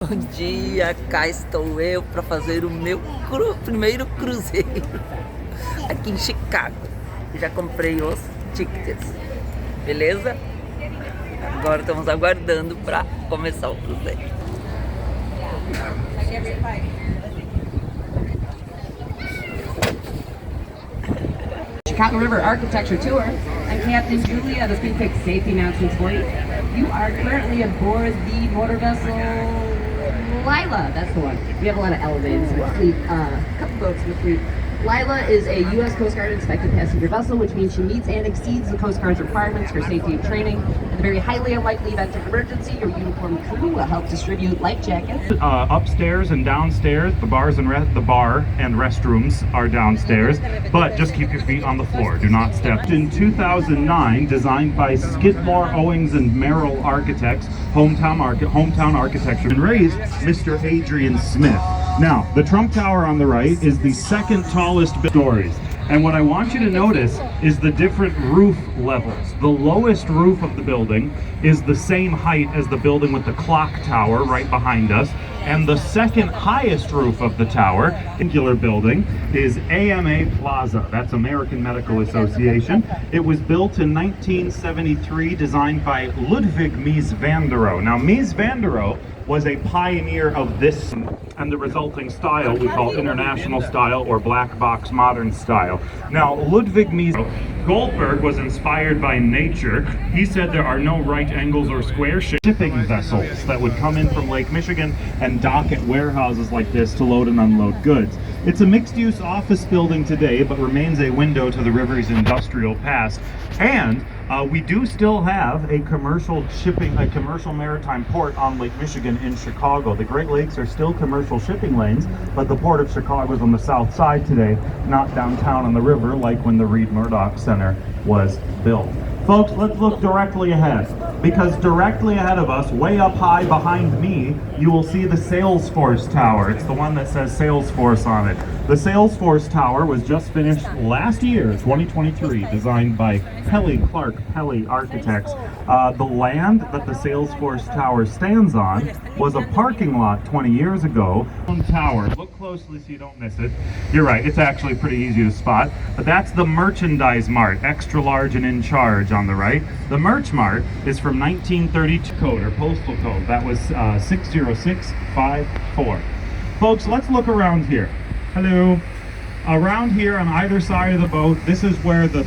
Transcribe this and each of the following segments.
Bom dia, cá estou eu para fazer o meu primeiro cruzeiro aqui em Chicago. Já comprei os tickets, beleza? Agora estamos aguardando para começar o cruzeiro. Chicago River Architecture Tour. I'm Captain Julia. The speed quick safety announcements for you. You are currently aboard the motor vessel Lila. That's the one. We have a lot of elevators in the fleet, a couple boats in the fleet. Lila is a U.S. Coast Guard inspected passenger vessel, which means she meets and exceeds the Coast Guard's requirements for safety and training. In the very highly unlikely event of emergency, your uniformed crew will help distribute life jackets. Upstairs and downstairs, the bar and restrooms are downstairs, but just keep your feet on the floor. Do not step. In 2009, designed by Skidmore, Owings, and Merrill Architects, hometown architecture, and raised Mr. Adrian Smith. Now, the Trump Tower on the right is the second tallest stories. And what I want you to notice is the different roof levels. The lowest roof of the building is the same height as the building with the clock tower right behind us. And the second highest roof of the tower, singular building, is AMA Plaza. That's American Medical Association. It was built in 1973, designed by Ludwig Mies van der Rohe. Now, Mies van der Rohe was a pioneer of this and the resulting style we call international style or black box modern style. Now, Ludwig Mies Goldberg was inspired by nature. He said there are no right angles or square shipping vessels that would come in from Lake Michigan and dock at warehouses like this to load and unload goods. It's a mixed-use office building today, but remains a window to the river's industrial past. And we do still have a commercial maritime port on Lake Michigan in Chicago. The Great Lakes are still commercial shipping lanes, but the Port of Chicago is on the south side today, not downtown on the river like when the Reed Murdoch Center was built. Folks, let's look directly ahead, because directly ahead of us, way up high behind me, you will see the Salesforce Tower. It's the one that says Salesforce on it. The Salesforce Tower was just finished last year, 2023, designed by Clark Pelly Architects. The land that the Salesforce Tower stands on was a parking lot 20 years ago. Tower. Look closely so you don't miss it. You're right, it's actually pretty easy to spot. But that's the Merchandise Mart, extra large and in charge on the right. The Merch Mart is from 1932 code or postal code. That was 60654. Folks, let's look around here. Hello. Around here on either side of the boat, this is where the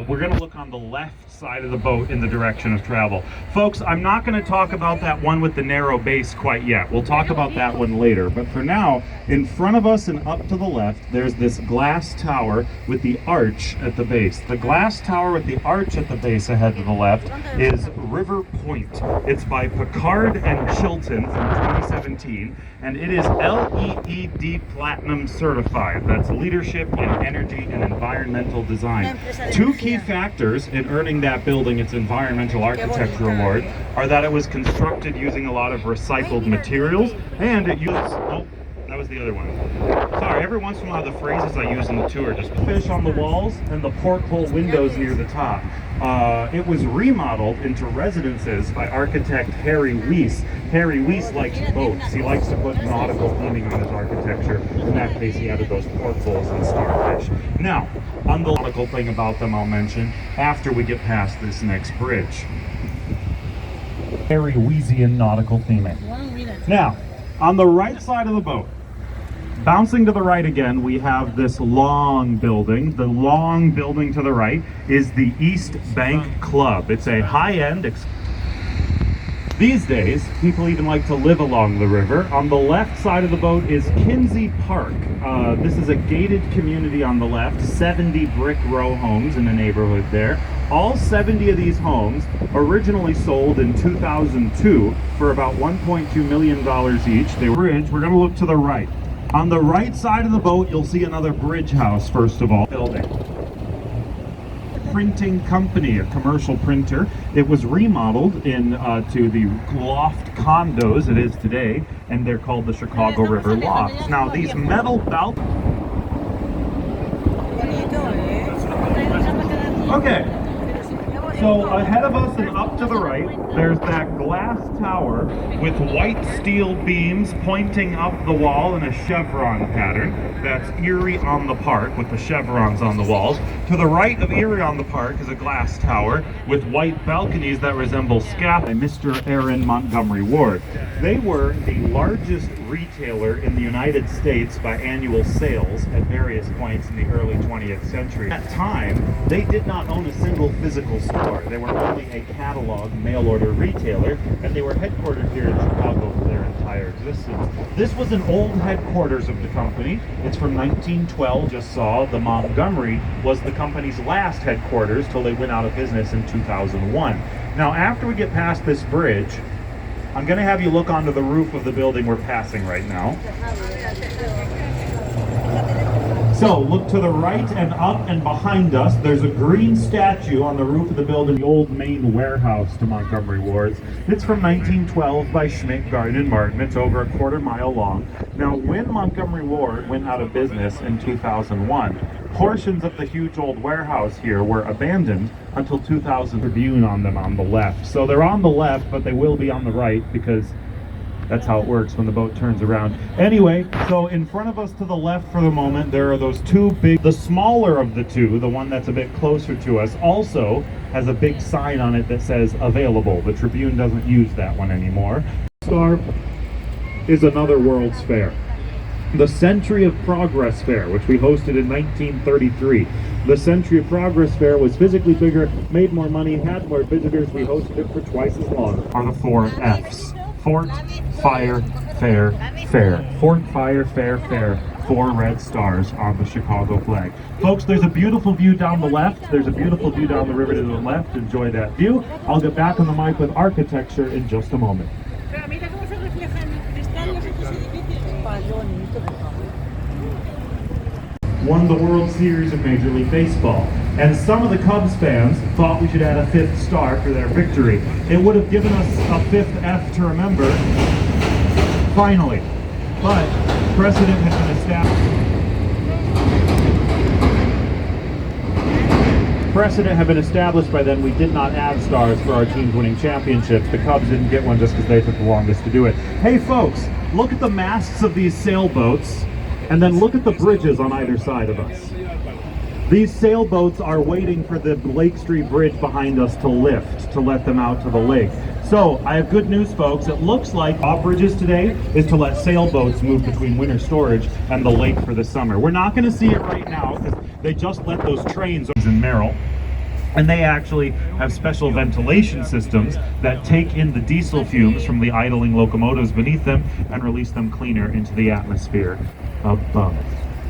we're going to look on the left side of the boat in the direction of travel. Folks, I'm not going to talk about that one with the narrow base quite yet. We'll talk about that one later. But for now, in front of us and up to the left, there's this glass tower with the arch at the base. The glass tower with the arch at the base ahead to the left is River Point. It's by Picard and Chilton from 2017, and it is LEED Platinum certified. That's leadership in energy and environmental design. Two key factors in earning that building its environmental architecture award are that it was constructed using a lot of recycled materials, and it used that was the other one. Sorry, every once in a while the phrases I use in the tour just fish on the walls and the porthole windows near the top. It was remodeled into residences by architect Harry Weiss. Harry Weiss likes boats. He likes to put nautical theming on his architecture. In that case, he added those portholes and starfish. Now, on the nautical thing about them I'll mention after we get past this next bridge. Harry Weissian nautical theming. Now, on the right side of the boat, bouncing to the right again, we have this long building. The long building to the right is the East Bank Club. It's a high-end. These days, people even like to live along the river. On the left side of the boat is Kinsey Park. This is a gated community on the left, 70 brick row homes in the neighborhood there. All 70 of these homes originally sold in 2002 for about $1.2 million each. We're going to look to the right. On the right side of the boat, you'll see another bridge house, first of all, building. Printing company, a commercial printer. It was remodeled to the loft condos it is today, and they're called the Chicago River Lofts. Now, these metal balconies. Okay. So ahead of us and up to the right, there's that glass tower with white steel beams pointing up the wall in a chevron pattern. That's Erie on the Park with the chevrons on the walls. To the right of Erie on the Park is a glass tower with white balconies that resemble scaffolding. Mr. Aaron Montgomery Ward. They were the largest retailer in the United States by annual sales at various points in the early 20th century. At that time, they did not own a single physical store. They were only a catalog mail-order retailer, and they were headquartered here in Chicago for their entire existence. This was an old headquarters of the company. It's from 1912, just saw. The Montgomery was the company's last headquarters till they went out of business in 2001. Now, after we get past this bridge, I'm going to have you look onto the roof of the building we're passing right now. So, look to the right and up and behind us. There's a green statue on the roof of the building, the old main warehouse to Montgomery Ward's. It's from 1912 by Schmidt, Garden and Martin. It's over a quarter-mile long. Now, when Montgomery Ward went out of business in 2001, portions of the huge old warehouse here were abandoned until 2000. Tribune on them on the left. So they're on the left, but they will be on the right because that's how it works when the boat turns around. Anyway, so in front of us to the left for the moment, there are those two big, the smaller of the two, the one that's a bit closer to us, also has a big sign on it that says available. The Tribune doesn't use that one anymore. Star is another World's Fair. The Century of Progress Fair, which we hosted in 1933. The Century of Progress Fair was physically bigger, made more money, had more visitors. We hosted it for twice as long. Are the 4 F's. Fort, Fire, Fair, Fair. Fort, Fire, Fair, Fair. 4 red stars on the Chicago flag. Folks, there's a beautiful view down the left. There's a beautiful view down the river to the left. Enjoy that view. I'll get back on the mic with architecture in just a moment. Won the World Series of Major League Baseball. And some of the Cubs fans thought we should add a 5th star for their victory. It would have given us a 5th F to remember, finally. But precedent had been established. Precedent had been established by then. We did not add stars for our teams winning championships. The Cubs didn't get one just because they took the longest to do it. Hey folks, look at the masts of these sailboats, and then look at the bridges on either side of us. These sailboats are waiting for the Lake Street Bridge behind us to lift, to let them out to the lake. So, I have good news, folks. It looks like off bridges today is to let sailboats move between winter storage and the lake for the summer. We're not going to see it right now because they just let those trains in Merrill. And they actually have special ventilation systems that take in the diesel fumes from the idling locomotives beneath them and release them cleaner into the atmosphere above.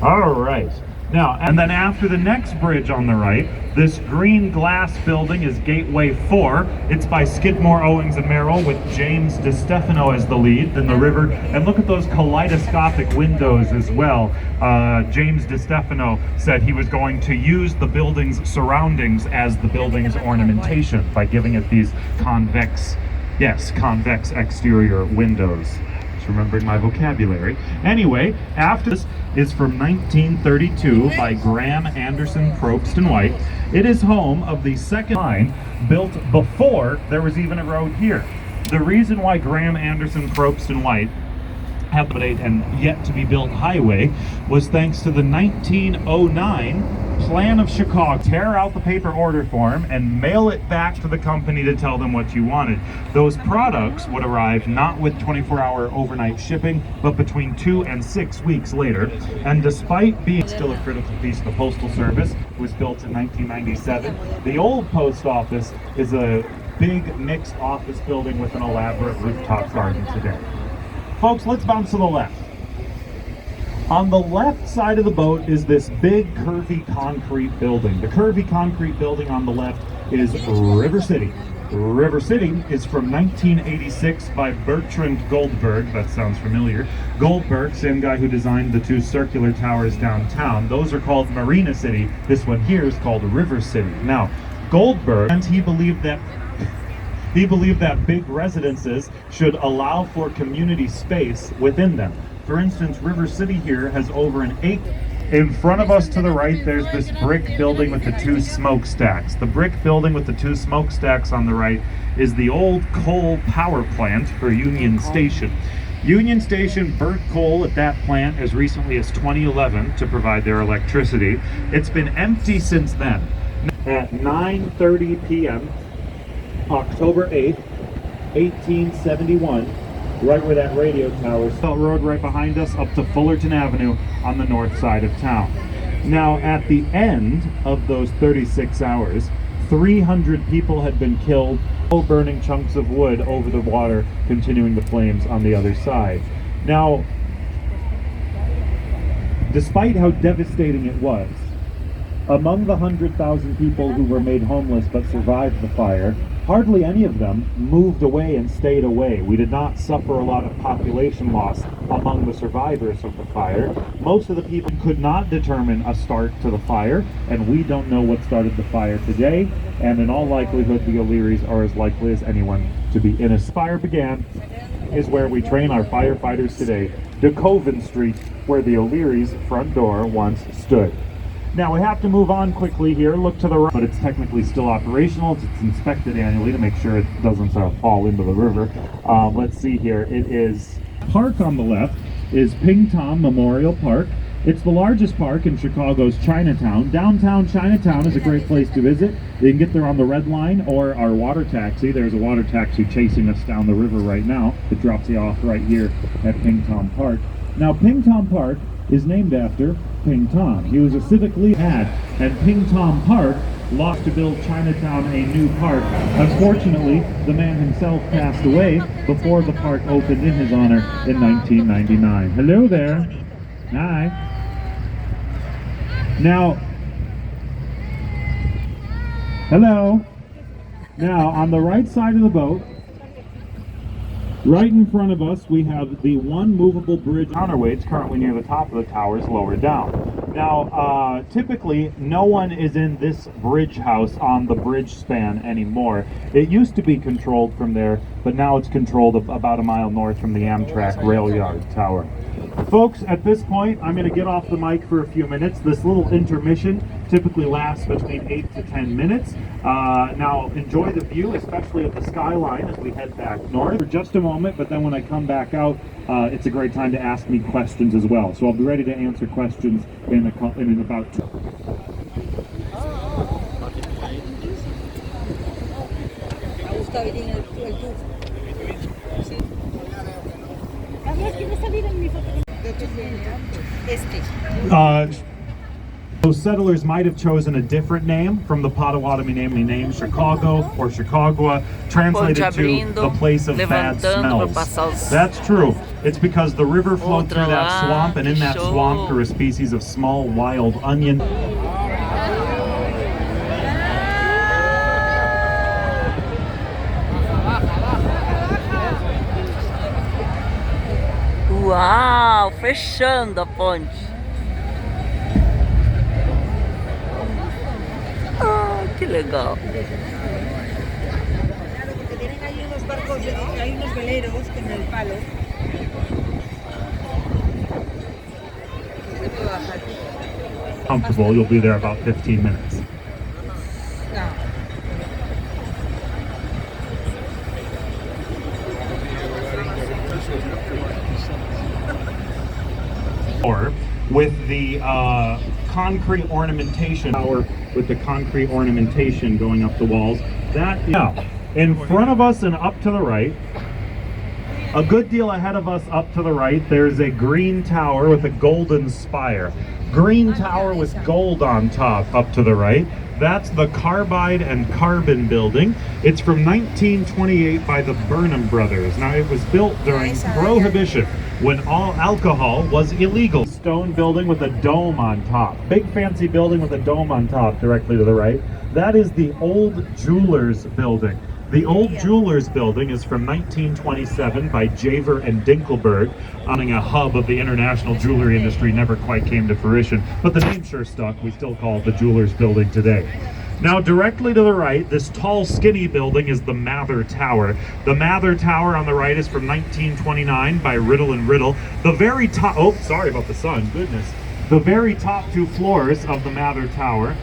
All right. Now, and then after the next bridge on the right, this green glass building is Gateway 4. It's by Skidmore, Owings and Merrill with James DeStefano as the lead in the river. And look at those kaleidoscopic windows as well. James DeStefano said he was going to use the building's surroundings as the building's ornamentation by giving it these convex exterior windows. Remembering my vocabulary. Anyway, after this is from 1932 by Graham Anderson Probst and White. It is home of the second line built before there was even a road here. The reason why Graham Anderson Probst and White have and yet to be built highway was thanks to the 1909 plan of Chicago. Tear out the paper order form and mail it back to the company to tell them what you wanted. Those products would arrive not with 24-hour overnight shipping, but between 2 and 6 weeks later. And despite being still a critical piece of the Postal Service, it was built in 1997. The old post office is a big mixed office building with an elaborate rooftop garden today. Folks, let's bounce to the left. On the left side of the boat is this big curvy concrete building. The curvy concrete building on the left is River City. River City is from 1986 by Bertrand Goldberg. That sounds familiar. Goldberg, same guy who designed the 2 circular towers downtown. Those are called Marina City. This one here is called River City. Now, Goldberg, and he believed that big residences should allow for community space within them. For instance, River City here has over an In front of us to the right, there's this brick building with the two smokestacks. The brick building with the two smokestacks on the right is the old coal power plant for Union Station. Union Station burnt coal at that plant as recently as 2011 to provide their electricity. It's been empty since then. At 9:30 p.m., October 8th, 1871, right where that radio tower is. Road right behind us up to Fullerton Avenue on the north side of town. Now, at the end of those 36 hours, 300 people had been killed, burning chunks of wood over the water, continuing the flames on the other side. Now, despite how devastating it was, among the 100,000 people who were made homeless but survived the fire, hardly any of them moved away and stayed away. We did not suffer a lot of population loss among the survivors of the fire. Most of the people could not determine a start to the fire, and we don't know what started the fire today, and in all likelihood the O'Learys are as likely as anyone to be innocent. Fire began is where we train our firefighters today, DeCoven Street, where the O'Learys' front door once stood. Now we have to move on quickly here, look to the right, but it's technically still operational. It's inspected annually to make sure it doesn't fall into the river. Let's see here, it is park on the left is Ping Tom Memorial Park. It's the largest park in Chicago's Chinatown. Downtown Chinatown is a great place to visit. You can get there on the Red Line or our water taxi. There's a water taxi chasing us down the river right now. It drops you off right here at Ping Tom Park. Now Ping Tom Park is named after Ping Tom. He was a civic leader and Ping Tom Park lost to build Chinatown a new park. Unfortunately, the man himself passed away before the park opened in his honor in 1999. Hello there. Hi. Now, hello. Now, on the right side of the boat, right in front of us, we have the one movable bridge counterweights currently near the top of the towers lower down. Now, typically, no one is in this bridge house on the bridge span anymore. It used to be controlled from there, but now it's controlled about a mile north from the Amtrak rail yard tower. Folks, at this point, I'm going to get off the mic for a few minutes. This little intermission typically lasts between 8 to 10 minutes. Now, enjoy the view, especially of the skyline as we head back north for just a moment, but then when I come back out, it's a great time to ask me questions as well. So I'll be ready to answer questions in about 2. Those settlers might have chosen a different name from the Potawatomi name Chicago or Chicagua, translated to the place of bad smells. That's true. It's because the river flowed through that swamp, and in that swamp grew a species of small wild onion. Uau, fechando a ponte. Ah, que legal. Porque tienen ahí unos barcos, hay unos veleros con el palo. Comfortable, you'll be there about 15 minutes. With the concrete ornamentation, with the concrete ornamentation going up the walls. That now, in front of us and up to the right, a good deal ahead of us up to the right, there's a green tower with a golden spire. Green tower with gold on top up to the right. That's the Carbide and Carbon building. It's from 1928 by the Burnham brothers. Now, it was built during Prohibition, when all alcohol was illegal. Stone building with a dome on top. Big fancy building with a dome on top directly to the right. That is the Old Jewelers building. The Old Jewelers building is from 1927 by Javer and Dinkelberg, owning a hub of the international jewelry industry. Never quite came to fruition, but the name sure stuck. We still call it the Jewelers building today. Now, directly to the right, this tall, skinny building is the Mather Tower. The Mather Tower on the right is from 1929 by Riddle and Riddle. The very top, oh, sorry about the sun, goodness. The very top two floors of the Mather Tower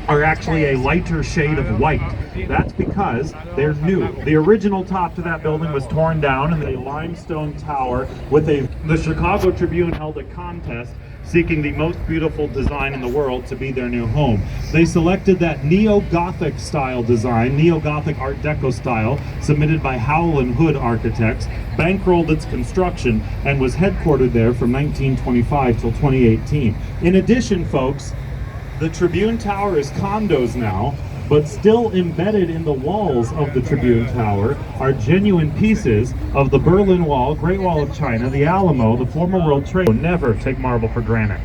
are actually a lighter shade of white. That's because they're new. The original top to that building was torn down and a limestone tower with the Chicago Tribune held a contest seeking the most beautiful design in the world to be their new home. They selected that neo-Gothic style design, neo-Gothic Art Deco style, submitted by Howell and Hood Architects, bankrolled its construction, and was headquartered there from 1925 till 2018. In addition, folks, the Tribune Tower is condos now, but still embedded in the walls of the Tribune Tower are genuine pieces of the Berlin Wall, Great Wall of China, the Alamo, the former World Trade. Never take marble for granted.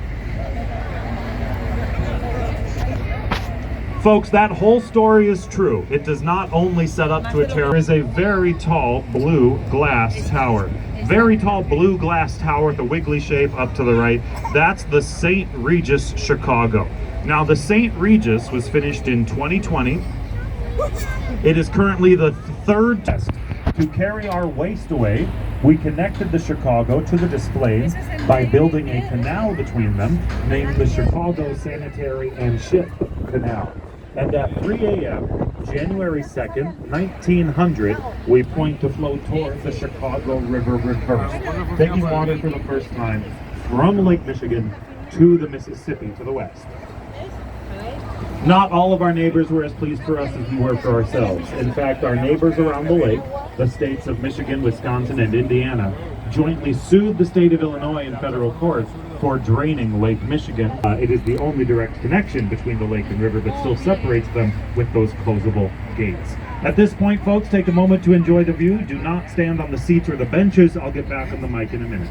Folks, that whole story is true. It does not only set up to a terror. There is a very tall blue glass tower. Very tall blue glass tower with a wiggly shape up to the right. That's the St. Regis Chicago. Now, the St. Regis was finished in 2020. It is currently the third test. To carry our waste away, we connected the Chicago to the displays by building a canal between them, named the Chicago Sanitary and Ship Canal. And at 3 a.m., January 2nd, 1900, we point to flow towards the Chicago River reverse, taking water for the first time from Lake Michigan to the Mississippi to the west. Not all of our neighbors were as pleased for us as we were for ourselves. In fact, our neighbors around the lake, the states of Michigan, Wisconsin, and Indiana, jointly sued the state of Illinois in federal court for draining Lake Michigan. It is the only direct connection between the lake and river, but still separates them with those closable gates. At this point, folks, take a moment to enjoy the view. Do not stand on the seats or the benches. I'll get back on the mic in a minute.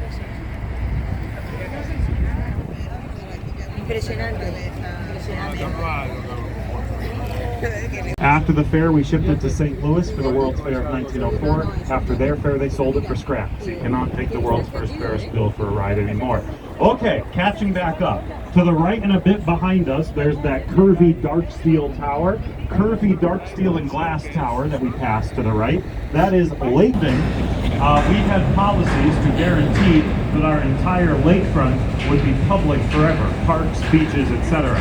After the fair, we shipped it to St. Louis for the World's Fair of 1904. After their fair, they sold it for scrap. So you cannot take the world's first Ferris wheel for a ride anymore. Okay, catching back up. To the right and a bit behind us, there's that curvy dark steel tower. Curvy dark steel and glass tower that we passed to the right. That is Lakeville. We had policies to guarantee that our entire lakefront would be public forever. Parks, beaches, etc.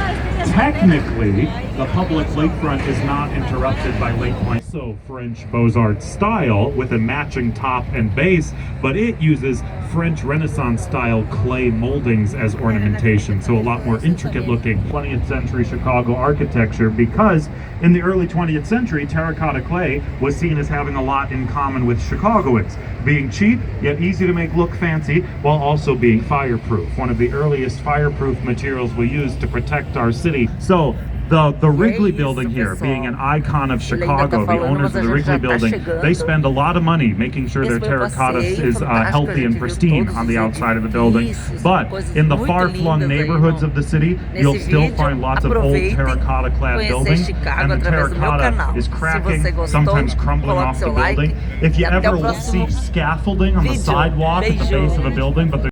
Technically, the public lakefront is not interrupted by Lake Point. So French Beaux-Arts style with a matching top and base, but it uses French Renaissance style clay moldings as ornamentation, so a lot more intricate looking 20th century Chicago architecture, because in the early 20th century, terracotta clay was seen as having a lot in common with Chicagoans, being cheap yet easy to make look fancy while also being fireproof. One of the earliest fireproof materials we used to protect our city. So the Wrigley building here, being an icon of Chicago, the owners of the Wrigley building, they spend a lot of money making sure their terracotta is healthy and pristine on the outside of the building. But in the far-flung neighborhoods of the city, you'll still find lots of old terracotta-clad buildings, and the terracotta is cracking, sometimes crumbling off the building. If you ever see scaffolding on the sidewalk at the base of a building, but